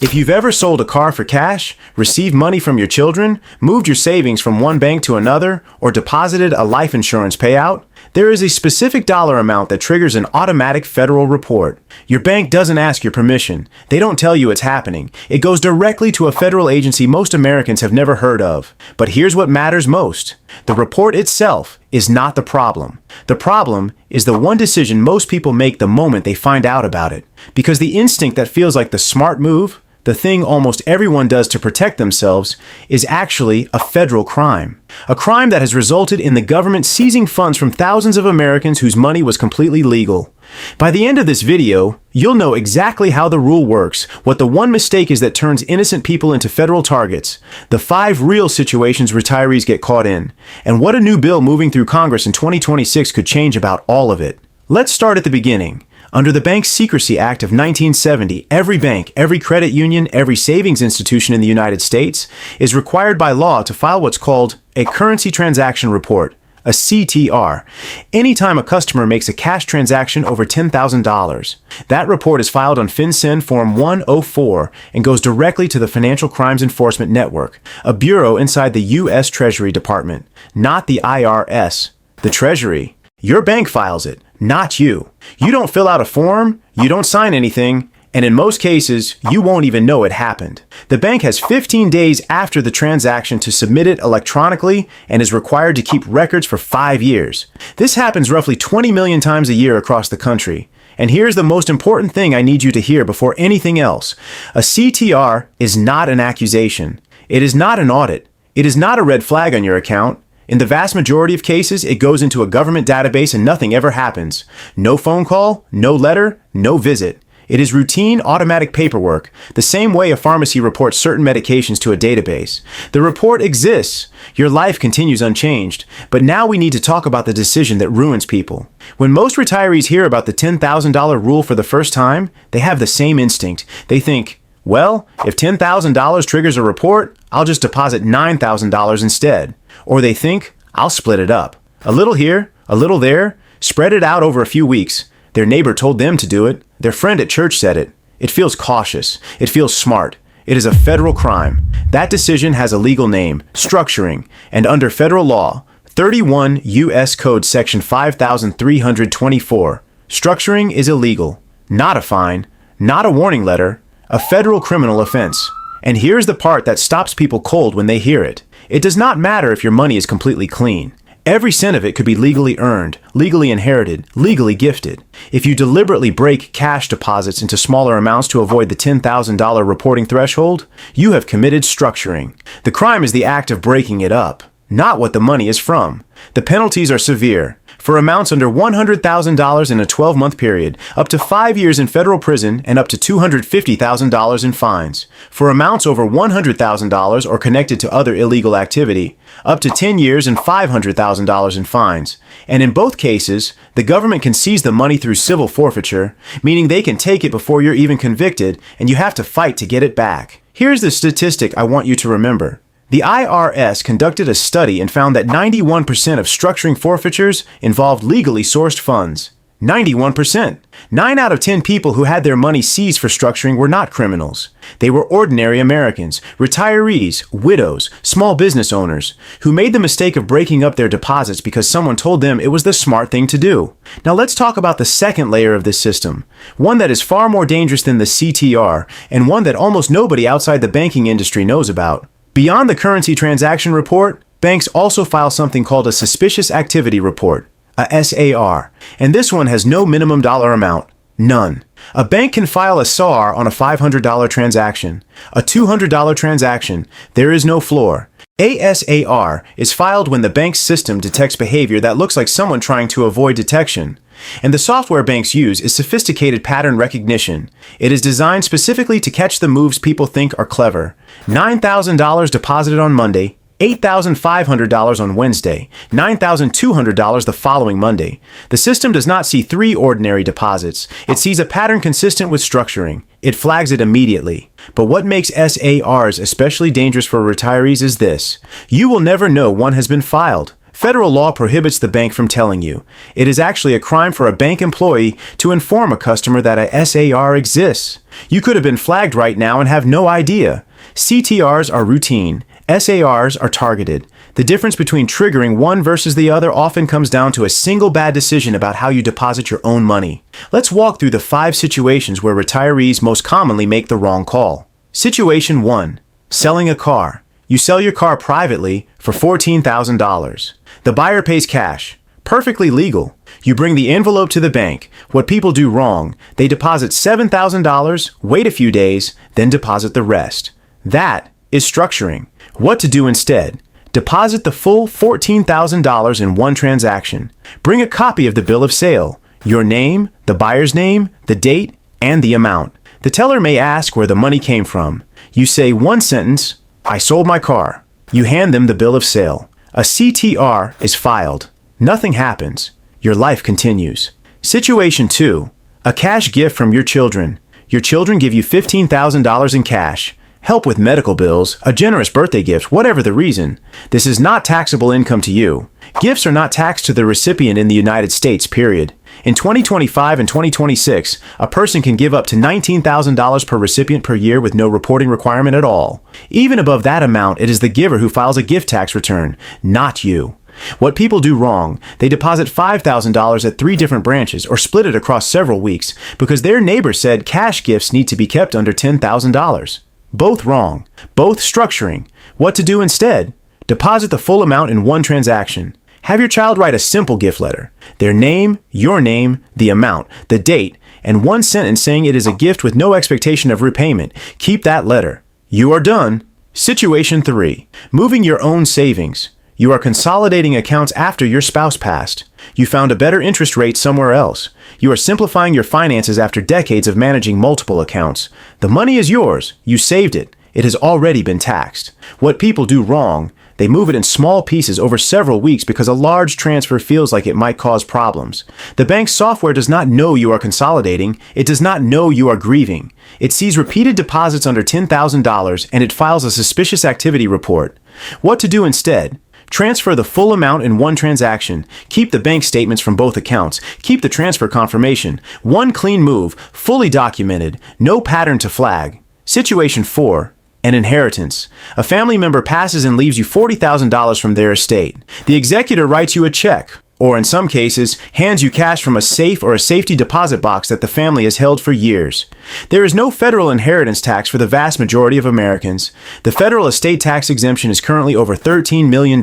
If you've ever sold a car for cash, received money from your children, moved your savings from one bank to another, or deposited a life insurance payout, there is a specific dollar amount that triggers an automatic federal report. Your bank doesn't ask your permission. They don't tell you it's happening. It goes directly to a federal agency most Americans have never heard of. But here's what matters most. The report itself is not the problem. The problem is the one decision most people make the moment they find out about it. Because the instinct that feels like the smart move, the thing almost everyone does to protect themselves, is actually a federal crime. A crime that has resulted in the government seizing funds from thousands of Americans whose money was completely legal. By the end of this video, you'll know exactly how the rule works, what the one mistake is that turns innocent people into federal targets, the 5 real situations retirees get caught in, and what a new bill moving through Congress in 2026 could change about all of it. Let's start at the beginning. Under the Bank Secrecy Act of 1970, every bank, every credit union, every savings institution in the United States is required by law to file what's called a currency transaction report, a CTR, anytime a customer makes a cash transaction over $10,000. That report is filed on FinCEN Form 104 and goes directly to the Financial Crimes Enforcement Network, a bureau inside the U.S. Treasury Department, not the IRS. The Treasury. Your bank files it, not you. You don't fill out a form, you don't sign anything, and in most cases, you won't even know it happened. The bank has 15 days after the transaction to submit it electronically and is required to keep records for 5 years. This happens roughly 20 million times a year across the country. And here's the most important thing I need you to hear before anything else. A CTR is not an accusation. It is not an audit. It is not a red flag on your account. In the vast majority of cases, it goes into a government database and nothing ever happens. No phone call, no letter, no visit. It is routine, automatic paperwork, the same way a pharmacy reports certain medications to a database. The report exists. Your life continues unchanged. But now we need to talk about the decision that ruins people. When most retirees hear about the $10,000 rule for the first time, they have the same instinct. They think, well, if $10,000 triggers a report, I'll just deposit $9,000 instead. Or they think, I'll split it up. A little here, a little there, spread it out over a few weeks. Their neighbor told them to do it. Their friend at church said it. It feels cautious. It feels smart. It is a federal crime. That decision has a legal name, structuring, and under federal law, 31 U.S. Code Section 5324, structuring is illegal. Not a fine, not a warning letter, a federal criminal offense. And here's the part that stops people cold when they hear it. It does not matter if your money is completely clean. Every cent of it could be legally earned, legally inherited, legally gifted. If you deliberately break cash deposits into smaller amounts to avoid the $10,000 reporting threshold, you have committed structuring. The crime is the act of breaking it up, not what the money is from. The penalties are severe. For amounts under $100,000 in a 12-month period, up to 5 years in federal prison, and up to $250,000 in fines. For amounts over $100,000 or connected to other illegal activity, up to 10 years and $500,000 in fines. And in both cases, the government can seize the money through civil forfeiture, meaning they can take it before you're even convicted, and you have to fight to get it back. Here's the statistic I want you to remember. The IRS conducted a study and found that 91% of structuring forfeitures involved legally sourced funds. 91%. 9 out of 10 people who had their money seized for structuring were not criminals. They were ordinary Americans, retirees, widows, small business owners, who made the mistake of breaking up their deposits because someone told them it was the smart thing to do. Now let's talk about the second layer of this system, one that is far more dangerous than the CTR, and one that almost nobody outside the banking industry knows about. Beyond the currency transaction report, banks also file something called a suspicious activity report, a SAR, and this one has no minimum dollar amount, none. A bank can file a SAR on a $500 transaction, a $200 transaction, there is no floor. A SAR is filed when the bank's system detects behavior that looks like someone trying to avoid detection. And the software banks use is sophisticated pattern recognition. It is designed specifically to catch the moves people think are clever. $9,000 deposited on Monday, $8,500 on Wednesday, $9,200 the following Monday. The system does not see 3 ordinary deposits. It sees a pattern consistent with structuring. It flags it immediately. But what makes SARs especially dangerous for retirees is this. You will never know one has been filed. Federal law prohibits the bank from telling you. It is actually a crime for a bank employee to inform a customer that a SAR exists. You could have been flagged right now and have no idea. CTRs are routine. SARs are targeted. The difference between triggering one versus the other often comes down to a single bad decision about how you deposit your own money. Let's walk through the 5 situations where retirees most commonly make the wrong call. Situation 1. Selling a car. You sell your car privately for $14,000. The buyer pays cash. Perfectly legal. You bring the envelope to the bank. What people do wrong, they deposit $7,000, wait a few days, then deposit the rest. That is structuring. What to do instead? Deposit the full $14,000 in one transaction. Bring a copy of the bill of sale, your name, the buyer's name, the date, and the amount. The teller may ask where the money came from. You say one sentence, "I sold my car." You hand them the bill of sale. A CTR is filed. Nothing happens. Your life continues. Situation 2. A cash gift from your children. Your children give you $15,000 in cash. Help with medical bills, a generous birthday gift, whatever the reason. This is not taxable income to you. Gifts are not taxed to the recipient in the United States, period. In 2025 and 2026, a person can give up to $19,000 per recipient per year with no reporting requirement at all. Even above that amount, it is the giver who files a gift tax return, not you. What people do wrong, they deposit $5,000 at 3 different branches or split it across several weeks because their neighbor said cash gifts need to be kept under $10,000. Both wrong. Both structuring. What to do instead? Deposit the full amount in one transaction. Have your child write a simple gift letter. Their name, your name, the amount, the date, and one sentence saying it is a gift with no expectation of repayment. Keep that letter. You are done. Situation 3. Moving your own savings. You are consolidating accounts after your spouse passed. You found a better interest rate somewhere else. You are simplifying your finances after decades of managing multiple accounts. The money is yours. You saved it. It has already been taxed. What people do wrong, they move it in small pieces over several weeks because a large transfer feels like it might cause problems. The bank's software does not know you are consolidating. It does not know you are grieving. It sees repeated deposits under $10,000 and it files a suspicious activity report. What to do instead? Transfer the full amount in one transaction. Keep the bank statements from both accounts. Keep the transfer confirmation. One clean move, fully documented, no pattern to flag. Situation 4. An inheritance. A family member passes and leaves you $40,000 from their estate. The executor writes you a check, or in some cases, hands you cash from a safe or a safety deposit box that the family has held for years. There is no federal inheritance tax for the vast majority of Americans. The federal estate tax exemption is currently over $13 million.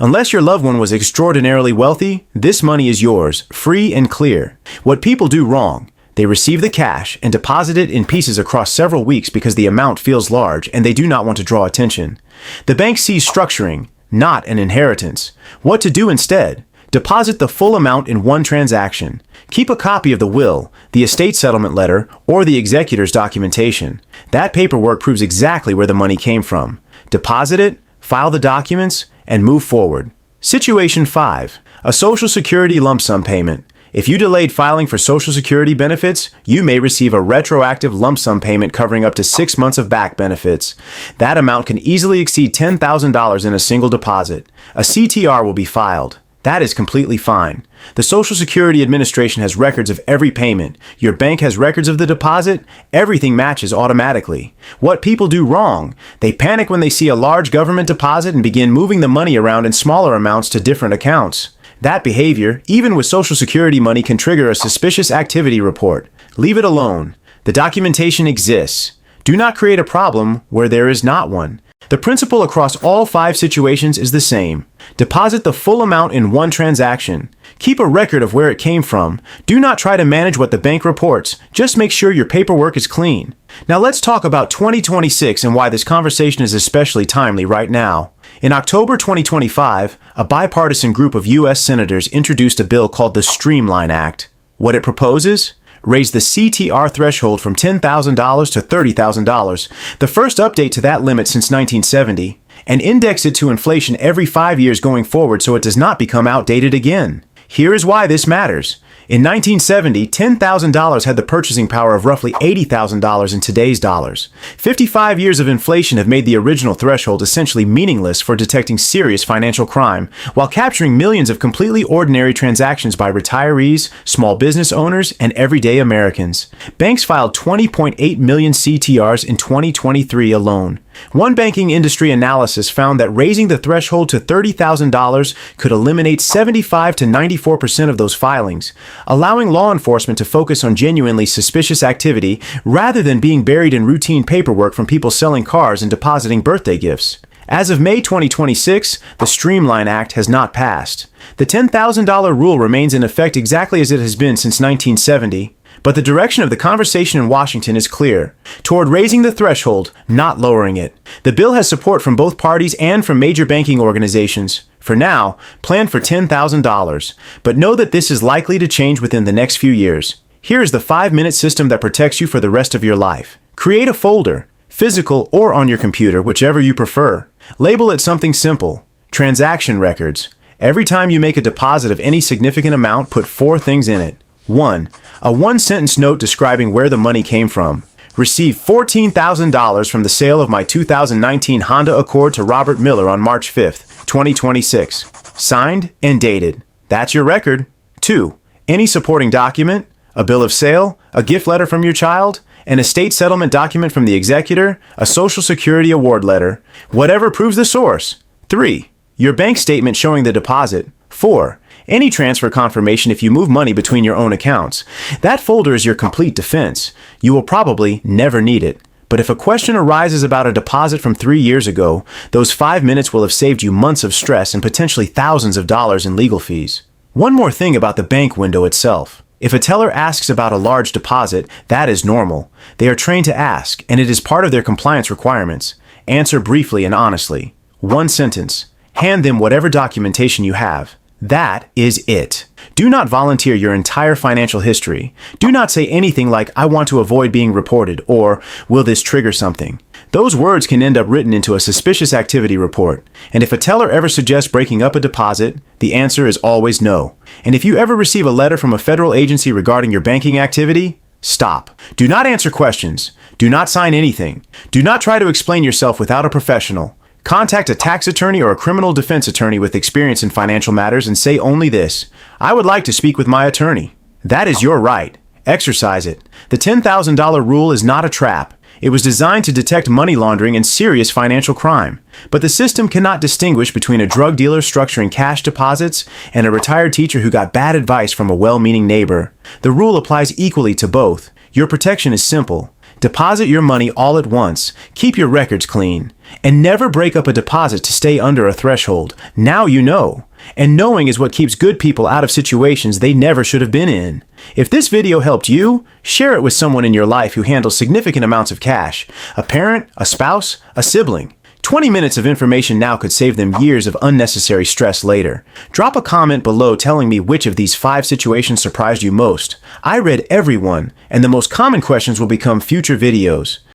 Unless your loved one was extraordinarily wealthy, this money is yours, free and clear. What people do wrong, they receive the cash and deposit it in pieces across several weeks because the amount feels large and they do not want to draw attention. The bank sees structuring, not an inheritance. What to do instead? Deposit the full amount in one transaction. Keep a copy of the will, the estate settlement letter, or the executor's documentation. That paperwork proves exactly where the money came from. Deposit it, file the documents, and move forward. Situation 5. A Social Security lump sum payment. If you delayed filing for Social Security benefits, you may receive a retroactive lump sum payment covering up to 6 months of back benefits. That amount can easily exceed $10,000 in a single deposit. A CTR will be filed. That is completely fine. The Social Security Administration has records of every payment. Your bank has records of the deposit. Everything matches automatically. What people do wrong, they panic when they see a large government deposit and begin moving the money around in smaller amounts to different accounts. That behavior, even with Social Security money, can trigger a suspicious activity report. Leave it alone. The documentation exists. Do not create a problem where there is not one. The principle across all 5 situations is the same. Deposit the full amount in one transaction. Keep a record of where it came from. Do not try to manage what the bank reports. Just make sure your paperwork is clean. Now let's talk about 2026 and why this conversation is especially timely right now. In October 2025, a bipartisan group of U.S. senators introduced a bill called the Streamline Act. What it proposes? Raise the CTR threshold from $10,000 to $30,000, the first update to that limit since 1970, and index it to inflation every 5 years going forward so it does not become outdated again. Here is why this matters. In 1970, $10,000 had the purchasing power of roughly $80,000 in today's dollars. 55 years of inflation have made the original threshold essentially meaningless for detecting serious financial crime, while capturing millions of completely ordinary transactions by retirees, small business owners, and everyday Americans. Banks filed 20.8 million CTRs in 2023 alone. One banking industry analysis found that raising the threshold to $30,000 could eliminate 75 to 94% of those filings, allowing law enforcement to focus on genuinely suspicious activity rather than being buried in routine paperwork from people selling cars and depositing birthday gifts. As of May 2026, the Streamline Act has not passed. The $10,000 rule remains in effect exactly as it has been since 1970. But the direction of the conversation in Washington is clear, toward raising the threshold, not lowering it. The bill has support from both parties and from major banking organizations. For now, plan for $10,000, but know that this is likely to change within the next few years. Here is the 5-minute system that protects you for the rest of your life. Create a folder, physical or on your computer, whichever you prefer. Label it something simple. Transaction records. Every time you make a deposit of any significant amount, put 4 things in it. 1. A 1-sentence note describing where the money came from. Received $14,000 from the sale of my 2019 Honda Accord to Robert Miller on March 5th, 2026. Signed and dated. That's your record. 2. Any supporting document, a bill of sale, a gift letter from your child, an estate settlement document from the executor, a Social Security award letter, whatever proves the source. 3. Your bank statement showing the deposit. 4. Any transfer confirmation if you move money between your own accounts. That folder is your complete defense. You will probably never need it. But if a question arises about a deposit from 3 years ago, those 5 minutes will have saved you months of stress and potentially thousands of dollars in legal fees. One more thing about the bank window itself. If a teller asks about a large deposit, that is normal. They are trained to ask, and it is part of their compliance requirements. Answer briefly and honestly. 1 sentence. Hand them whatever documentation you have. That is it. Do not volunteer your entire financial history. Do not say anything like, I want to avoid being reported, or, will this trigger something? Those words can end up written into a suspicious activity report. And if a teller ever suggests breaking up a deposit, the answer is always no. And if you ever receive a letter from a federal agency regarding your banking activity, stop. Do not answer questions. Do not sign anything. Do not try to explain yourself without a professional. Contact a tax attorney or a criminal defense attorney with experience in financial matters and say only this: I would like to speak with my attorney. That is your right. Exercise it. The $10,000 rule is not a trap. It was designed to detect money laundering and serious financial crime. But the system cannot distinguish between a drug dealer structuring cash deposits and a retired teacher who got bad advice from a well-meaning neighbor. The rule applies equally to both. Your protection is simple. Deposit your money all at once, keep your records clean, and never break up a deposit to stay under a threshold. Now you know. And knowing is what keeps good people out of situations they never should have been in. If this video helped you, share it with someone in your life who handles significant amounts of cash. A parent, a spouse, a sibling. 20 minutes of information now could save them years of unnecessary stress later. Drop a comment below telling me which of these 5 situations surprised you most. I read every one, and the most common questions will become future videos.